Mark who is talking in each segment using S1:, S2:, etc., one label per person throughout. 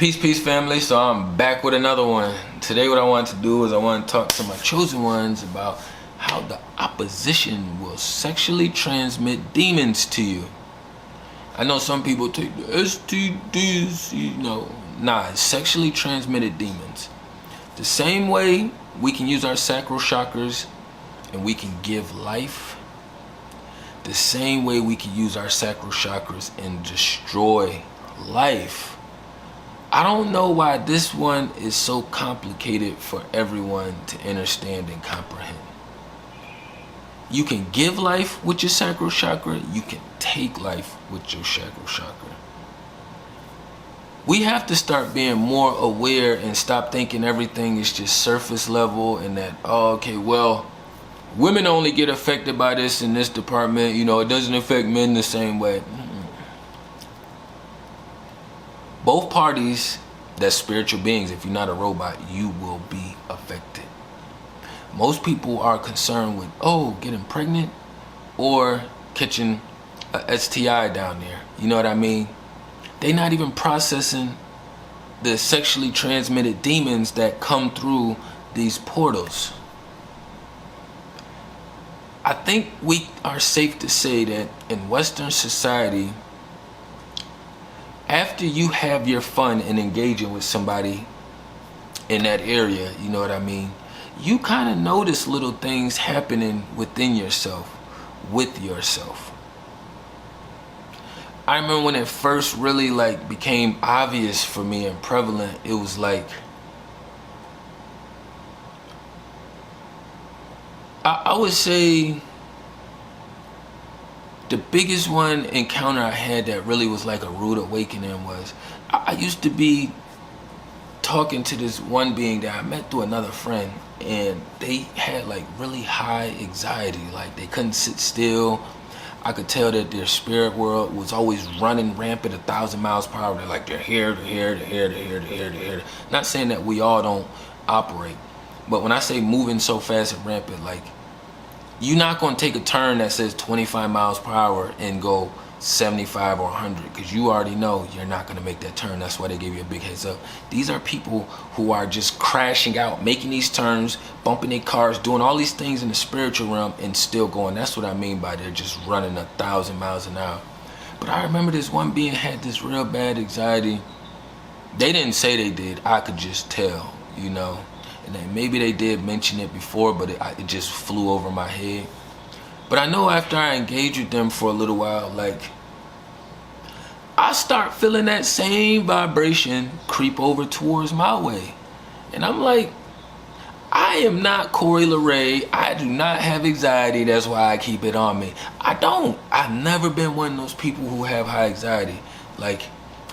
S1: Peace family. So I'm back with another one. Today what I want to do is I want to talk to my chosen ones about how the opposition will sexually transmit demons to you. I know some people take the STDs, Nah, it's sexually transmitted demons. The same way we can use our sacral chakras and we can give life, the same way we can use our sacral chakras and destroy life. I don't know why this one is so complicated for everyone to understand and comprehend. You can give life with your sacral chakra, you can take life with your sacral chakra. We have to start being more aware and stop thinking everything is just surface level and that, women only get affected by this in this department, it doesn't affect men the same way. Both parties, that's spiritual beings. If you're not a robot, you will be affected. Most people are concerned with, getting pregnant or catching a STI down there. You know what I mean? They're not even processing the sexually transmitted demons that come through these portals. I think we are safe to say that in Western society, after you have your fun and engaging with somebody in that area, you know what I mean? You kind of notice little things happening within yourself, with yourself. I remember when it first really became obvious for me and prevalent, it was I would say the biggest one encounter I had that really was like a rude awakening was I used to be talking to this one being that I met through another friend, and they had really high anxiety, they couldn't sit still. I could tell that their spirit world was always running rampant 1,000 miles per hour. They're here. Not saying that we all don't operate, but when I say moving so fast and rampant, you're not going to take a turn that says 25 miles per hour and go 75 or 100, because you already know you're not going to make that turn. That's why they gave you a big heads up. These are people who are just crashing out, making these turns, bumping their cars, doing all these things in the spiritual realm and still going. That's what I mean by they're just running 1,000 miles an hour. But I remember this one being had this real bad anxiety. They didn't say they did. I could just tell, And then maybe they did mention it before, but it just flew over my head. But I know after I engaged with them for a little while, I start feeling that same vibration creep over towards my way. And I'm like, I am not Corey LeRae. I do not have anxiety. That's why I keep it on me. I've never been one of those people who have high anxiety.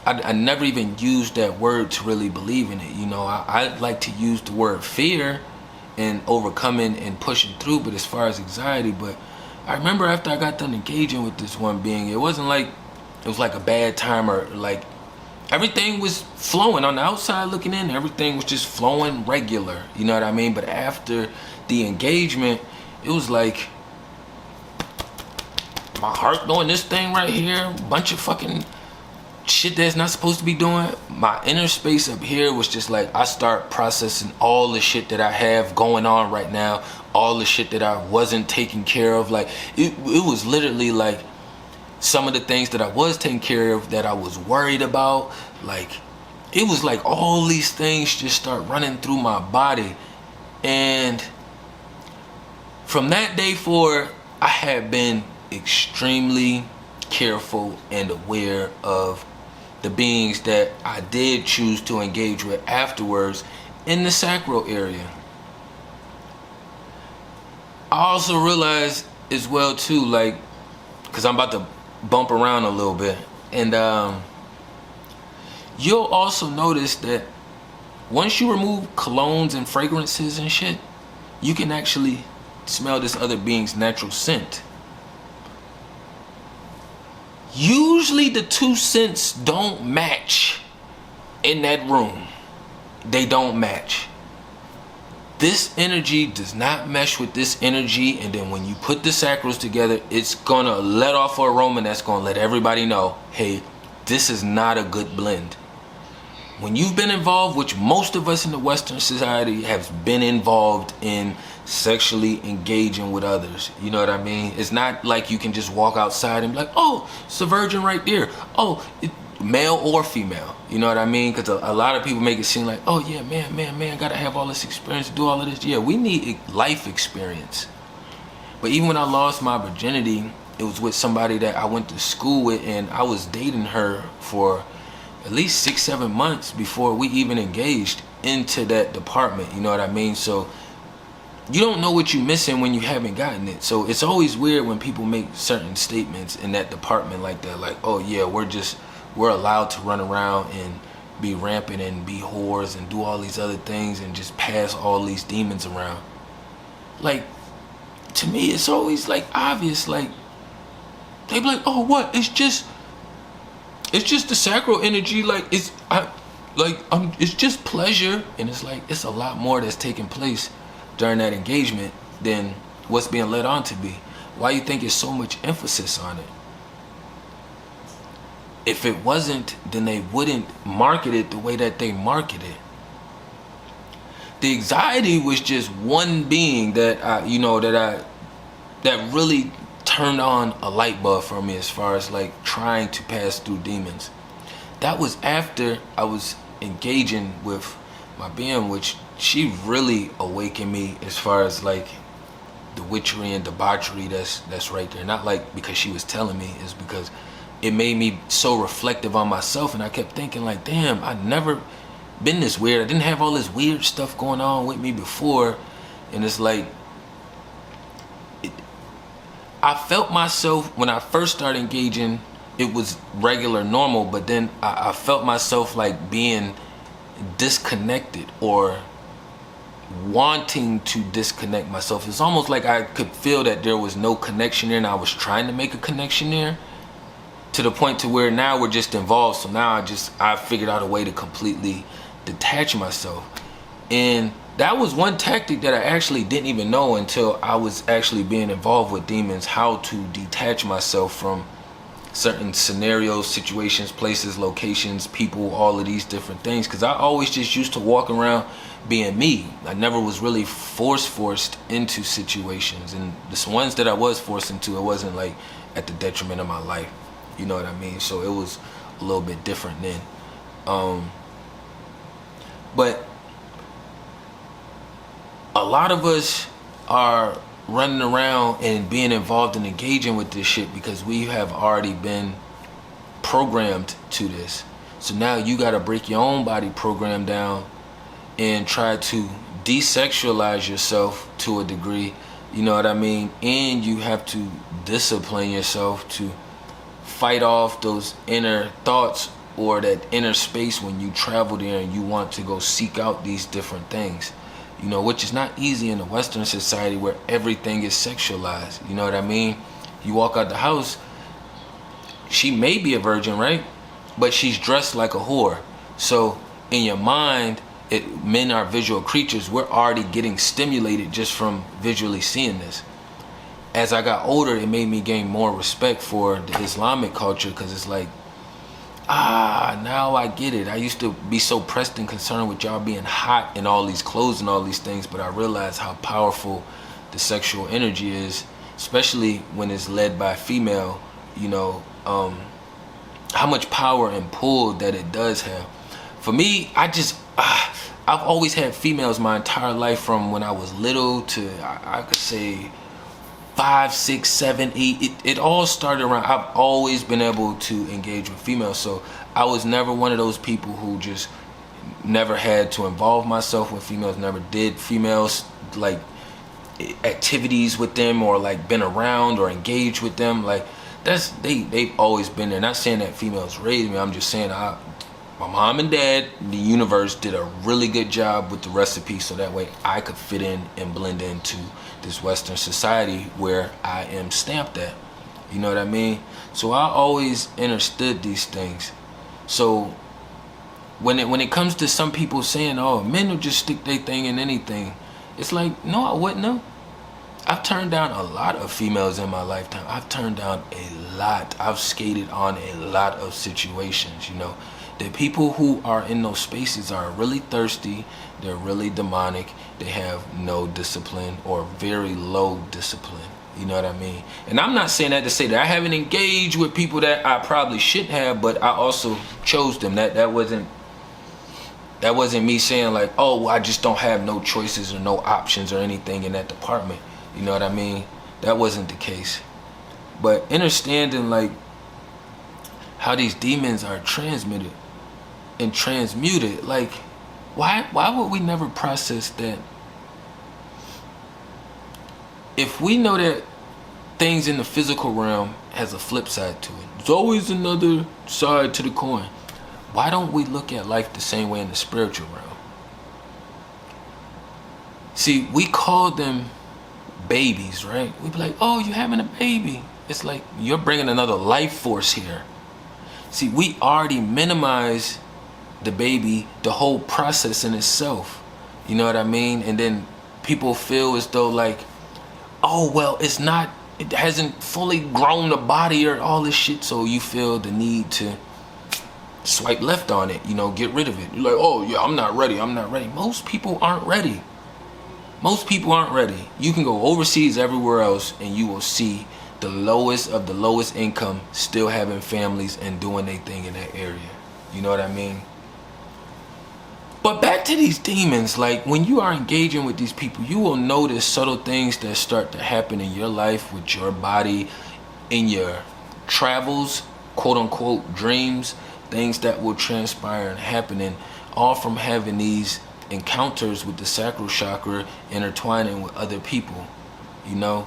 S1: I never even used that word to really believe in it. I like to use the word fear and overcoming and pushing through, but as far as anxiety, but I remember after I got done engaging with this one being, it wasn't it was a bad time or everything was flowing on the outside looking in, everything was just flowing regular, you know what I mean? But after the engagement, it was my heart doing this thing right here, bunch of fucking shit that's not supposed to be doing. My inner space up here was just I start processing all the shit that I have going on right now, all the shit that I wasn't taking care of. It was literally some of the things that I was taking care of that I was worried about. It was all these things just start running through my body. And from that day forward, I had been extremely careful and aware of the beings that I did choose to engage with afterwards in the sacral area. I also realized as well too, because I'm about to bump around a little bit, and you'll also notice that once you remove colognes and fragrances and shit, you can actually smell this other being's natural scent. Usually the two scents don't match in that room. They don't match. This energy does not mesh with this energy, and then when you put the sacrals together, it's gonna let off an aroma that's gonna let everybody know, hey, this is not a good blend. when you've been involved, which most of us in the Western society have been involved in sexually engaging with others, you know what I mean? It's not like you can just walk outside and be like, oh, it's a virgin right there. Oh, male or female, you know what I mean? Because a lot of people make it seem like, oh yeah, man, gotta have all this experience, do all of this. Yeah, we need life experience. But even when I lost my virginity, it was with somebody that I went to school with, and I was dating her for at least 6-7 months before we even engaged into that department, you know what I mean? So you don't know what you're missing when you haven't gotten it. So it's always weird when people make certain statements in that department like that, like, oh yeah, we're allowed to run around and be rampant and be whores and do all these other things and just pass all these demons around. Like, to me, it's always like obvious. Like, they be like, oh, what? It's just the sacral energy. Like, it's just pleasure. And it's like, it's a lot more that's taking place during that engagement than what's being led on to be. Why you think it's so much emphasis on it? If it wasn't, then they wouldn't market it the way that they market it. The anxiety was just one being that that really turned on a light bulb for me as far as like trying to pass through demons. That was after I was engaging with my being, which she really awakened me as far as like the witchery and debauchery that's right there. Not like because she was telling me, it's because it made me so reflective on myself, and I kept thinking like, damn, I've never been this weird. I didn't have all this weird stuff going on with me before. And it's like, I felt myself when I first started engaging, it was regular, normal, but then I felt myself like being disconnected or wanting to disconnect myself. It's almost like I could feel that there was no connection there, and I was trying to make a connection there, to the point to where now we're just involved. So now I figured out a way to completely detach myself. And that was one tactic that I actually didn't even know until I was actually being involved with demons, how to detach myself from certain scenarios, situations, places, locations, people, all of these different things. Because I always just used to walk around being me. I never was really forced into situations. And the ones that I was forced into, it wasn't like at the detriment of my life. You know what I mean? So it was a little bit different then. But a lot of us are running around and being involved and engaging with this shit because we have already been programmed to this. So now you got to break your own body program down and try to desexualize yourself to a degree. You know what I mean? And you have to discipline yourself to fight off those inner thoughts or that inner space when you travel there and you want to go seek out these different things, you know, which is not easy in the Western society where everything is sexualized. You know what I mean? You walk out the house, she may be a virgin, right? But she's dressed like a whore. So in your mind, men are visual creatures. We're already getting stimulated just from visually seeing this. As I got older, it made me gain more respect for the Islamic culture, because it's like, now I get it. I used to be so pressed and concerned with y'all being hot in all these clothes and all these things, but I realized how powerful the sexual energy is, especially when it's led by a female, you know, how much power and pull that it does have. For me, I've always had females my entire life, from when I was little to, I could say, 5, 6, 7, 8. It all started around. I've always been able to engage with females, so I was never one of those people who just never had to involve myself with females, never did females like activities with them, or like been around or engaged with them. Like they've always been there. Not saying that females raised me. I'm just saying my mom and dad, the universe, did a really good job with the recipe, so that way I could fit in and blend into this Western society where I am stamped at. You know what I mean? So I always understood these things. So when it comes to some people saying, oh, men will just stick their thing in anything, it's like, no, I wouldn't know. I've turned down a lot of females in my lifetime. I've turned down a lot. I've skated on a lot of situations, you know. The people who are in those spaces are really thirsty, they're really demonic, they have no discipline or very low discipline. You know what I mean? And I'm not saying that to say that I haven't engaged with people that I probably should have, but I also chose them. That wasn't me saying like, oh, well, I just don't have no choices or no options or anything in that department. You know what I mean? That wasn't the case. But understanding like how these demons are transmitted and transmuted, like why would we never process that? If we know that things in the physical realm has a flip side to it, there's always another side to the coin. Why don't we look at life the same way in the spiritual realm? See, we call them babies, right? We be like, oh, you're having a baby. It's like you're bringing another life force here. See, we already minimize the baby, the whole process in itself. You know what I mean? And then people feel as though like, oh, well, it hasn't fully grown the body or all this shit. So you feel the need to swipe left on it, you know, get rid of it. You're like, oh yeah, I'm not ready. Most people aren't ready. You can go overseas everywhere else and you will see the lowest of the lowest income still having families and doing their thing in that area. You know what I mean? But back to these demons, like when you are engaging with these people, you will notice subtle things that start to happen in your life with your body, in your travels, quote unquote dreams, things that will transpire and happen, and all from having these encounters with the sacral chakra intertwining with other people, you know.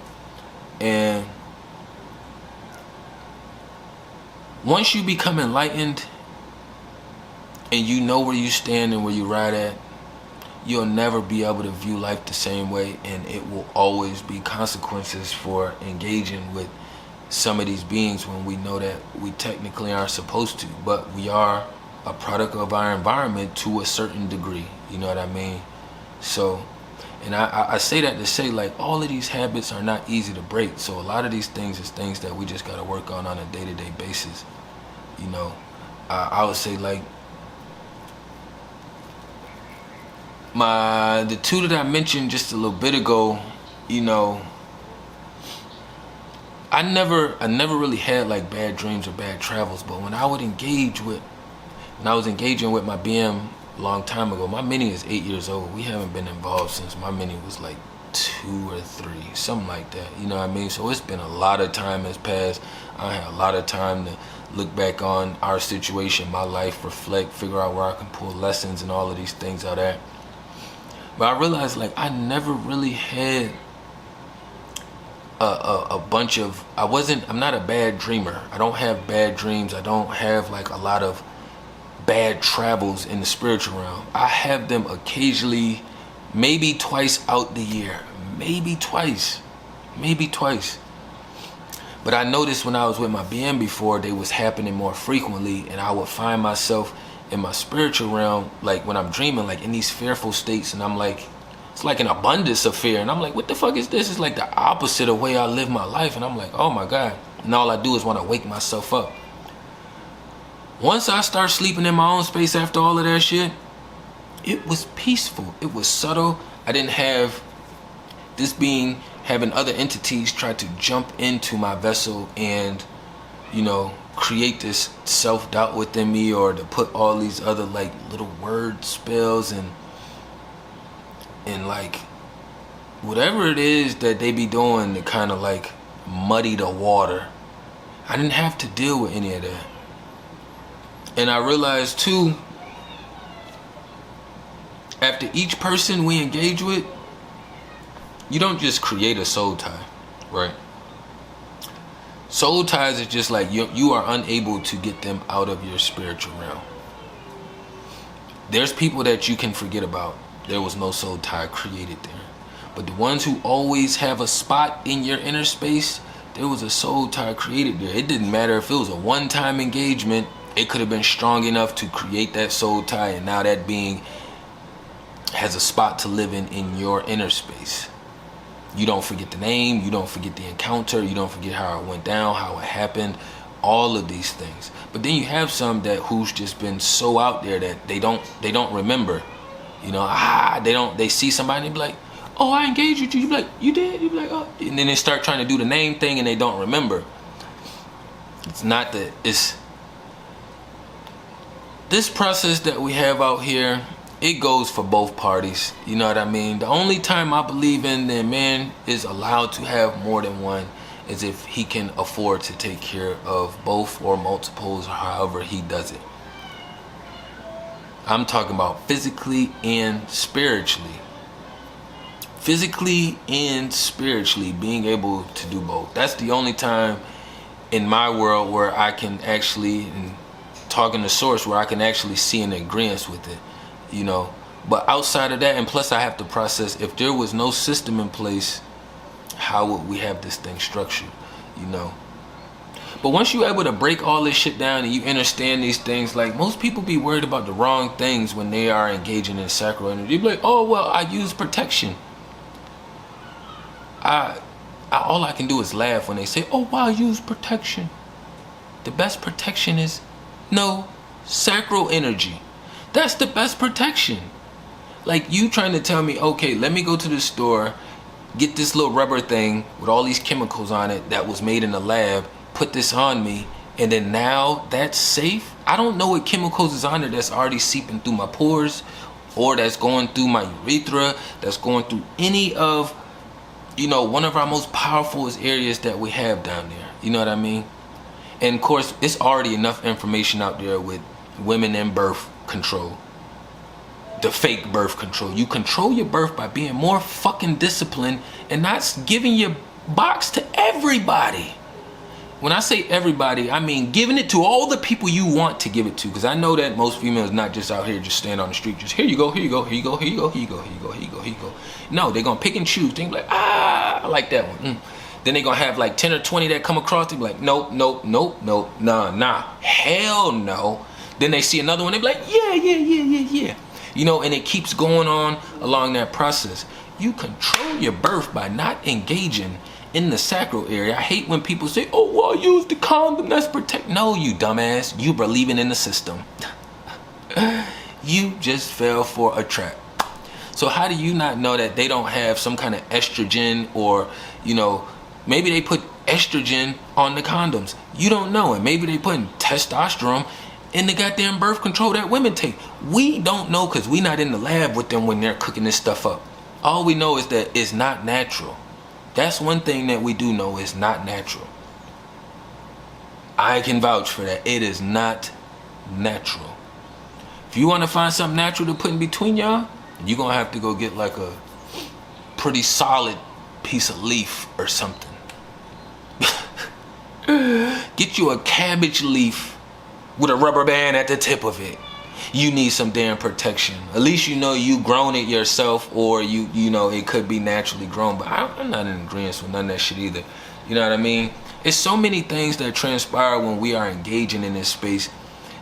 S1: And once you become enlightened and you know where you stand and where you ride at, you'll never be able to view life the same way, and it will always be consequences for engaging with some of these beings when we know that we technically aren't supposed to, but we are a product of our environment to a certain degree. You know what I mean? So, and I say that to say like all of these habits are not easy to break. So a lot of these things is things that we just got to work on a day-to-day basis. You know, I would say like the two that I mentioned just a little bit ago, you know, I never really had like bad dreams or bad travels, but when I was engaging with my BM a long time ago, my mini is 8 years old. We haven't been involved since my mini was like 2 or 3, something like that. You know what I mean? So it's been a lot of time has passed. I had a lot of time to look back on our situation, my life, reflect, figure out where I can pull lessons and all of these things out of that. But I realized like I never really had a bunch of, I'm not a bad dreamer. I don't have bad dreams. I don't have like a lot of bad travels in the spiritual realm. I have them occasionally, maybe twice out the year, maybe twice. But I noticed when I was with my BM before, they was happening more frequently, and I would find myself in my spiritual realm, like when I'm dreaming, like in these fearful states, and I'm like, it's like an abundance of fear, and I'm like, what the fuck is this? It's like the opposite of the way I live my life, and I'm like, oh my God. And all I do is want to wake myself up. Once I start sleeping in my own space after all of that shit, it was peaceful. It was subtle. I didn't have this being having other entities try to jump into my vessel and, you know, create this self-doubt within me, or to put all these other like little word spells and like whatever it is that they be doing to kind of like muddy the water. I didn't have to deal with any of that. And I realized too, after each person we engage with, you don't just create a soul tie, right? Soul ties is just like you are unable to get them out of your spiritual realm. There's people that you can forget about. There was no soul tie created there. But the ones who always have a spot in your inner space, there was a soul tie created there. It didn't matter if it was a one-time engagement. It could have been strong enough to create that soul tie, and now that being has a spot to live in your inner space. You don't forget the name, you don't forget the encounter, you don't forget how it went down, how it happened, all of these things. But then you have some that who's just been so out there that they don't remember. You know, they see somebody and they be like, oh, I engaged with you. You be like, you did? You be like, oh. And then they start trying to do the name thing and they don't remember. It's not that, it's this process that we have out here, it goes for both parties. You know what I mean? The only time I believe in that man is allowed to have more than one is if he can afford to take care of both or multiples or however he does it. I'm talking about physically and spiritually. Physically and spiritually being able to do both. That's the only time in my world where I can actually, and talking to source, where I can actually see an agreement with it, you know. But outside of that, and plus I have to process, if there was no system in place, how would we have this thing structured, you know? But once you're able to break all this shit down and you understand these things, like most people be worried about the wrong things when they are engaging in sacral energy. You be like, oh, well, I use protection. All I can do is laugh when they say, oh, wow, I use protection. The best protection is no sacral energy. That's the best protection. Like you trying to tell me, okay, let me go to the store, get this little rubber thing with all these chemicals on it that was made in the lab, put this on me, and then now that's safe? I don't know what chemicals is on it that's already seeping through my pores, or that's going through my urethra, that's going through any of, you know, one of our most powerful areas that we have down there. You know what I mean? And of course, it's already enough information out there with women and birth control. The fake birth control. You control your birth by being more fucking disciplined and not giving your box to everybody. When I say everybody, I mean giving it to all the people you want to give it to. Because I know that most females not just out here just stand on the street, just here you go, here you go, here you go, here you go, here you go, here you go, here you go, here you go. No, they're gonna pick and choose. They be like, I like that one. Then they're gonna have like 10 or 20 that come across. They be like, nope, nope, nope, nope, nah, hell no. Then they see another one, they be like, yeah. You know, and it keeps going on along that process. You control your birth by not engaging in the sacral area. I hate when people say, oh, well, I use the condom, that's protect. No, you dumbass, you believing in the system. You just fell for a trap. So how do you not know that they don't have some kind of estrogen, or, you know, maybe they put estrogen on the condoms. You don't know. And maybe they putting testosterone in the goddamn birth control that women take. We don't know because we not in the lab with them when they're cooking this stuff up. All we know is that it's not natural. That's one thing that we do know is not natural. I can vouch for that. It is not natural. If you want to find something natural to put in between y'all, you're going to have to go get like a pretty solid piece of leaf or something. Get you a cabbage leaf with a rubber band at the tip of it. You need some damn protection. At least you know you grown it yourself, or you know it could be naturally grown. But I'm not in agreement with none of that shit either. You know what I mean? It's so many things that transpire when we are engaging in this space,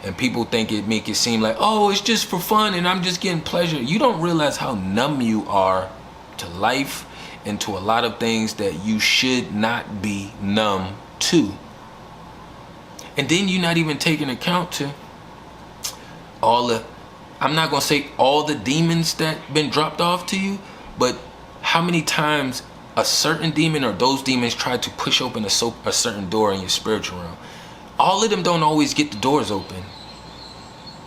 S1: and people make it seem like, oh, it's just for fun and I'm just getting pleasure. You don't realize how numb you are to life and to a lot of things that you should not be numb to. And then you're not even taking account to all the, I'm not gonna say all the demons that been dropped off to you, but how many times a certain demon or those demons try to push open a certain door in your spiritual realm. All of them don't always get the doors open,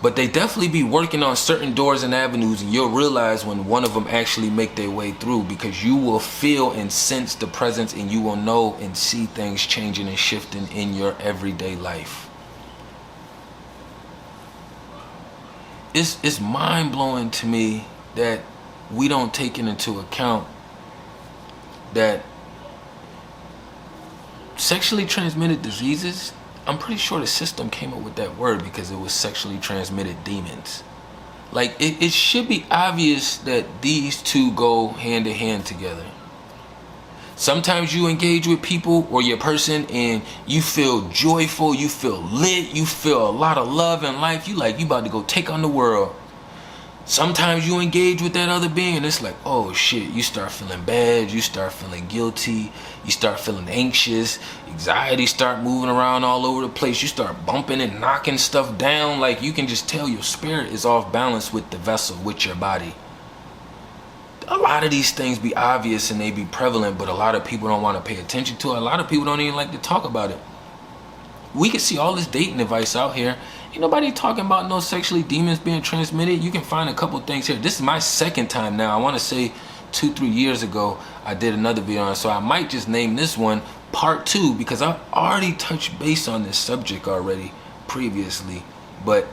S1: but they definitely be working on certain doors and avenues, and you'll realize when one of them actually make their way through, because you will feel and sense the presence, and you will know and see things changing and shifting in your everyday life. It's mind-blowing to me that we don't take it into account that sexually transmitted diseases, I'm pretty sure the system came up with that word because it was sexually transmitted demons. Like, it should be obvious that these two go hand in hand together. Sometimes you engage with people or your person and you feel joyful, you feel lit, you feel a lot of love in life. You about to go take on the world. Sometimes you engage with that other being and it's like, oh shit, you start feeling bad, you start feeling guilty, you start feeling anxious, anxiety start moving around all over the place, you start bumping and knocking stuff down. Like, you can just tell your spirit is off balance with the vessel, with your body. A lot of these things be obvious and they be prevalent, but a lot of people don't want to pay attention to it. A lot of people don't even like to talk about it. We can see all this dating advice out here. Ain't nobody talking about no sexually demons being transmitted. You can find a couple things here. This is my second time now. I want to say 2-3 years ago I did another video on it, so I might just name this one part 2, because I've already touched base on this subject already previously. But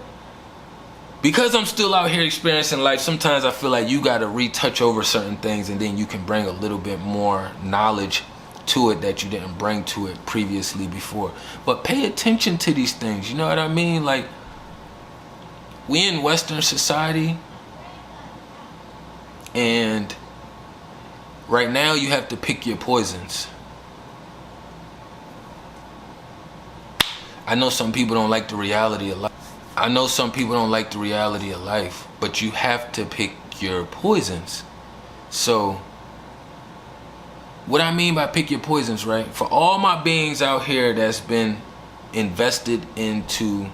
S1: because I'm still out here experiencing life, sometimes I feel like you got to retouch over certain things, and then you can bring a little bit more knowledge to it that you didn't bring to it previously before. But pay attention to these things, you know what I mean? Like, we in Western society, and right now you have to pick your poisons. I know some people don't like the reality of life. But you have to pick your poisons. So what I mean by pick your poisons, right? For all my beings out here that's been invested into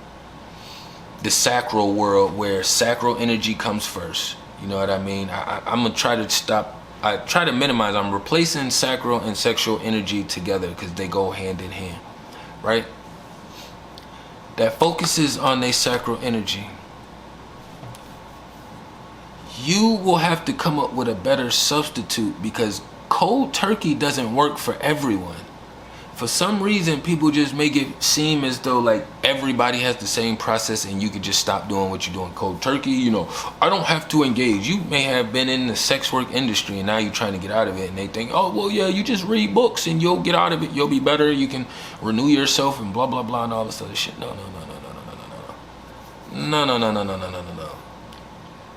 S1: the sacral world, where sacral energy comes first, you know what I mean? I'm gonna try to stop. I try to minimize. I'm replacing sacral and sexual energy together because they go hand in hand, right? That focuses on their sacral energy. You will have to come up with a better substitute, because cold turkey doesn't work for everyone. For some reason, people just make it seem as though like everybody has the same process and you could just stop doing what you're doing cold turkey. You know, I don't have to engage. You may have been in the sex work industry and now you're trying to get out of it, and they think, oh, well, yeah, you just read books and you'll get out of it. You'll be better. You can renew yourself and blah, blah, blah, and all this other shit. No.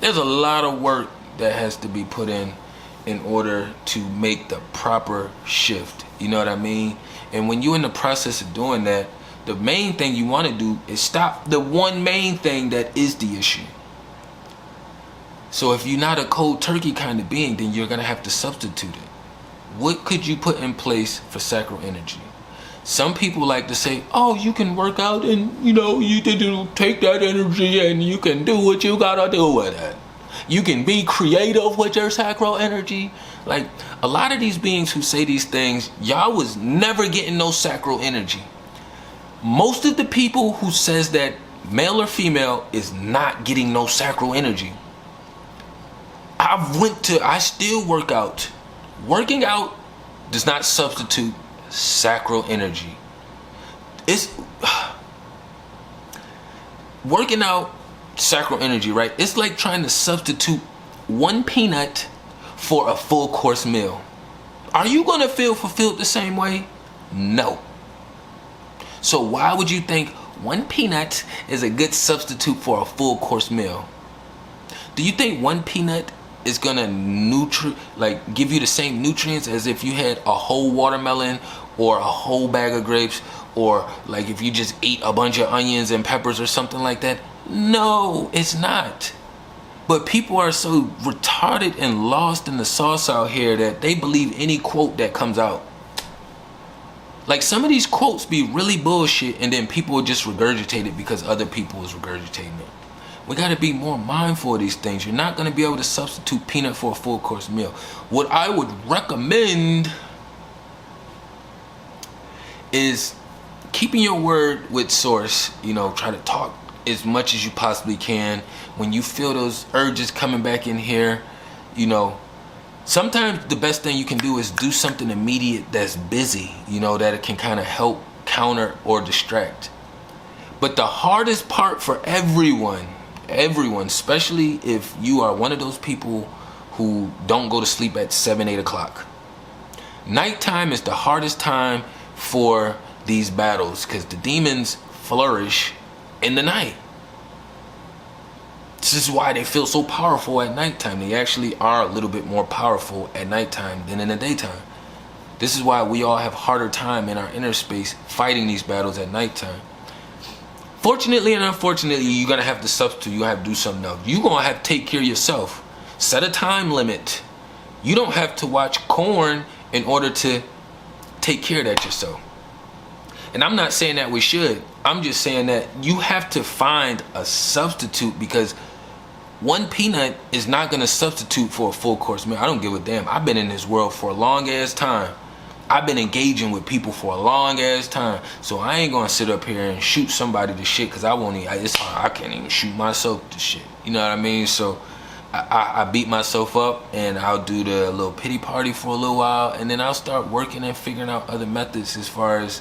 S1: There's a lot of work that has to be put in order to make the proper shift. You know what I mean? And when you're in the process of doing that, the main thing you want to do is stop the one main thing that is the issue. So if you're not a cold turkey kind of being, then you're going to have to substitute it. What could you put in place for sacral energy? Some people like to say, oh, you can work out and, you know, you take that energy and you can do what you got to do with it. You can be creative with your sacral energy. Like, a lot of these beings who say these things, y'all was never getting no sacral energy. Most of the people who says that male or female is not getting no sacral energy. I still work out. Working out does not substitute sacral energy. It's working out sacral energy, right? It's like trying to substitute one peanut for a full course meal. Are you gonna feel fulfilled the same way? No. So why would you think one peanut is a good substitute for a full course meal? Do you think one peanut is gonna give you the same nutrients as if you had a whole watermelon or a whole bag of grapes, or like if you just ate a bunch of onions and peppers or something like that? No, it's not. But people are so retarded and lost in the sauce out here that they believe any quote that comes out. Like, some of these quotes be really bullshit, and then people will just regurgitate it because other people is regurgitating it. We got to be more mindful of these things. You're not going to be able to substitute peanut for a full course meal. What I would recommend is keeping your word with source. You know, try to talk as much as you possibly can. When you feel those urges coming back in here, you know, sometimes the best thing you can do is do something immediate that's busy, you know, that it can kind of help counter or distract. But the hardest part for everyone, especially if you are one of those people who don't go to sleep at 7-8 o'clock, nighttime is the hardest time for these battles, because the demons flourish in the night. This is why they feel so powerful at nighttime. They actually are a little bit more powerful at nighttime than in the daytime. This is why we all have harder time in our inner space fighting these battles at nighttime. Fortunately and unfortunately, you're gonna have to substitute. You have to do something else. You're gonna have to take care of yourself. Set a time limit. You don't have to watch corn in order to take care of that yourself. And I'm not saying that we should. I'm just saying that you have to find a substitute, because one peanut is not gonna substitute for a full course meal. I don't give a damn. I've been in this world for a long ass time. I've been engaging with people for a long ass time. So I ain't gonna sit up here and shoot somebody to shit, because I won't even, I can't even shoot myself to shit. You know what I mean? So I beat myself up, and I'll do the little pity party for a little while, and then I'll start working and figuring out other methods as far as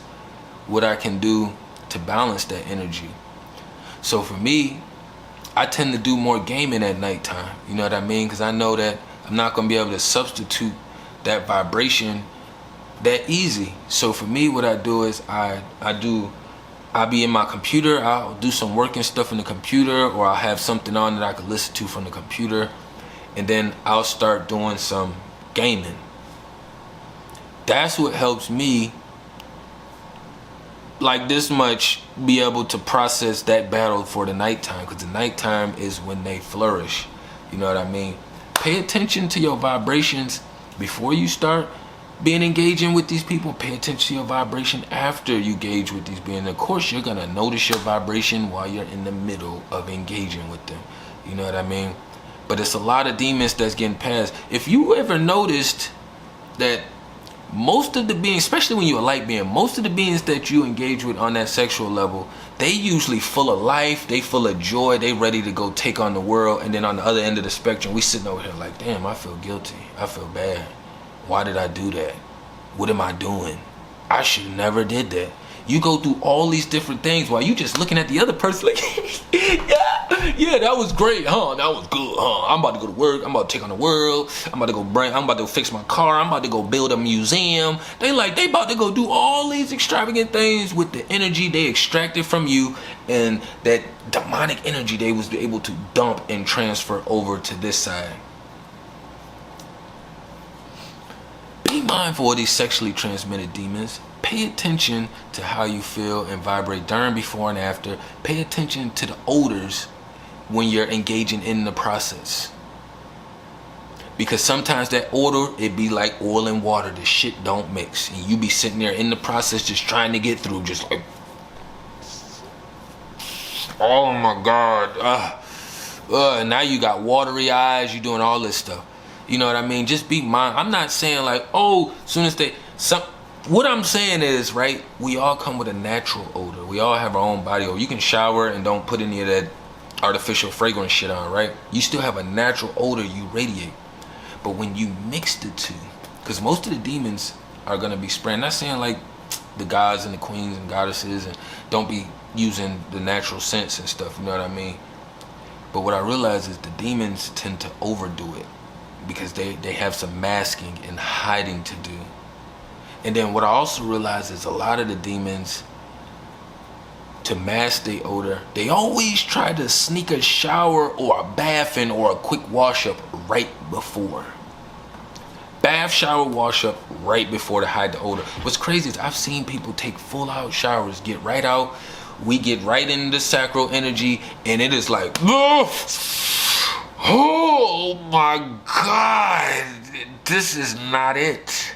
S1: what I can do to balance that energy. So for me, I tend to do more gaming at nighttime. You know what I mean? Because I know that I'm not going to be able to substitute that vibration that easy. So for me, what I do is I'll be in my computer. I'll do some working stuff in the computer, or I'll have something on that I can listen to from the computer. And then I'll start doing some gaming. That's what helps me, like this much, be able to process that battle for the nighttime, because the nighttime is when they flourish. You know what I mean? Pay attention to your vibrations before you start being engaging with these people. Pay attention to your vibration after you engage with these beings. Of course, you're gonna notice your vibration while you're in the middle of engaging with them. You know what I mean? But it's a lot of demons that's getting passed. If you ever noticed that most of the beings, especially when you're a light being, most of the beings that you engage with on that sexual level, they usually full of life, they full of joy, they ready to go take on the world. And then on the other end of the spectrum, we sitting over here like, damn, I feel guilty, I feel bad. Why did I do that? What am I doing? I should have never did that. You go through all these different things while you just looking at the other person like, yeah, that was great, huh? That was good, huh? I'm about to go to work. I'm about to take on the world. I'm about to go fix my car. I'm about to go build a museum. They about to go do all these extravagant things with the energy they extracted from you, and that demonic energy they was able to dump and transfer over to this side. Be mindful of these sexually transmitted demons. Pay attention to how you feel and vibrate during, before, and after. Pay attention to the odors when you're engaging in the process. Because sometimes that odor, it be like oil and water. The shit don't mix. And you be sitting there in the process just trying to get through. Just like, oh my God. And now you got watery eyes. You doing all this stuff. You know what I mean? Just be mindful. I'm not saying like, oh, soon as what I'm saying is, right, we all come with a natural odor. We all have our own body odor. You can shower and don't put any of that artificial fragrance shit on, right? You still have a natural odor you radiate. But when you mix the two, because most of the demons are going to be spraying, not saying like the gods and the queens and goddesses, and don't be using the natural scents and stuff, you know what I mean? But what I realize is the demons tend to overdo it, because they have some masking and hiding to do. And then what I also realize is a lot of the demons, to mask their odor, they always try to sneak a shower or a bath in or a quick wash up right before. Bath, shower, wash up right before to hide the odor. What's crazy is I've seen people take full out showers, get right out, we get right into the sacral energy, and it is like, oh my God, this is not it.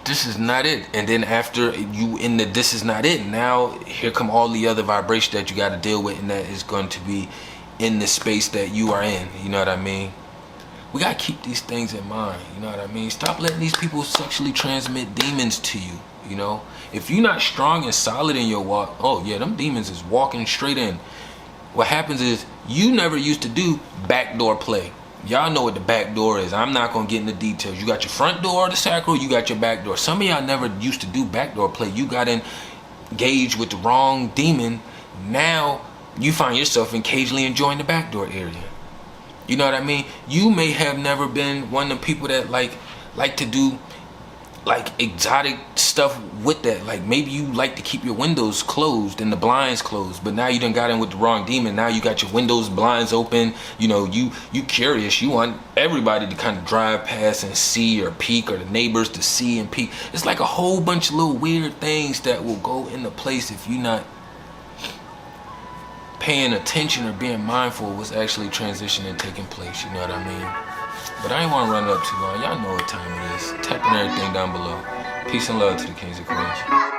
S1: This is not it. And then after you in the this is not it, now here come all the other vibration that you got to deal with, and that is going to be in the space that you are in. You know what I mean? We got to keep these things in mind. You know what I mean? Stop letting these people sexually transmit demons to you. You know, if you're not strong and solid in your walk, oh yeah, them demons is walking straight in. What happens is you never used to do backdoor play. Y'all know what the back door is. I'm not going to get into details. You got your front door, the sacral, you got your back door. Some of y'all never used to do backdoor play. You got engaged with the wrong demon. Now you find yourself occasionally enjoying the backdoor area. You know what I mean? You may have never been one of the people that like to do like exotic stuff with that. Like maybe you like to keep your windows closed and the blinds closed, but now you done got in with the wrong demon. Now you got your windows, blinds open. You know, you curious. You want everybody to kind of drive past and see or peek, or the neighbors to see and peek. It's like a whole bunch of little weird things that will go into place if you're not paying attention or being mindful was actually transitioning, taking place, you know what I mean? But I ain't want to run it up too long. Y'all know what time it is. Tapping everything down below. Peace and love to the kings and queens.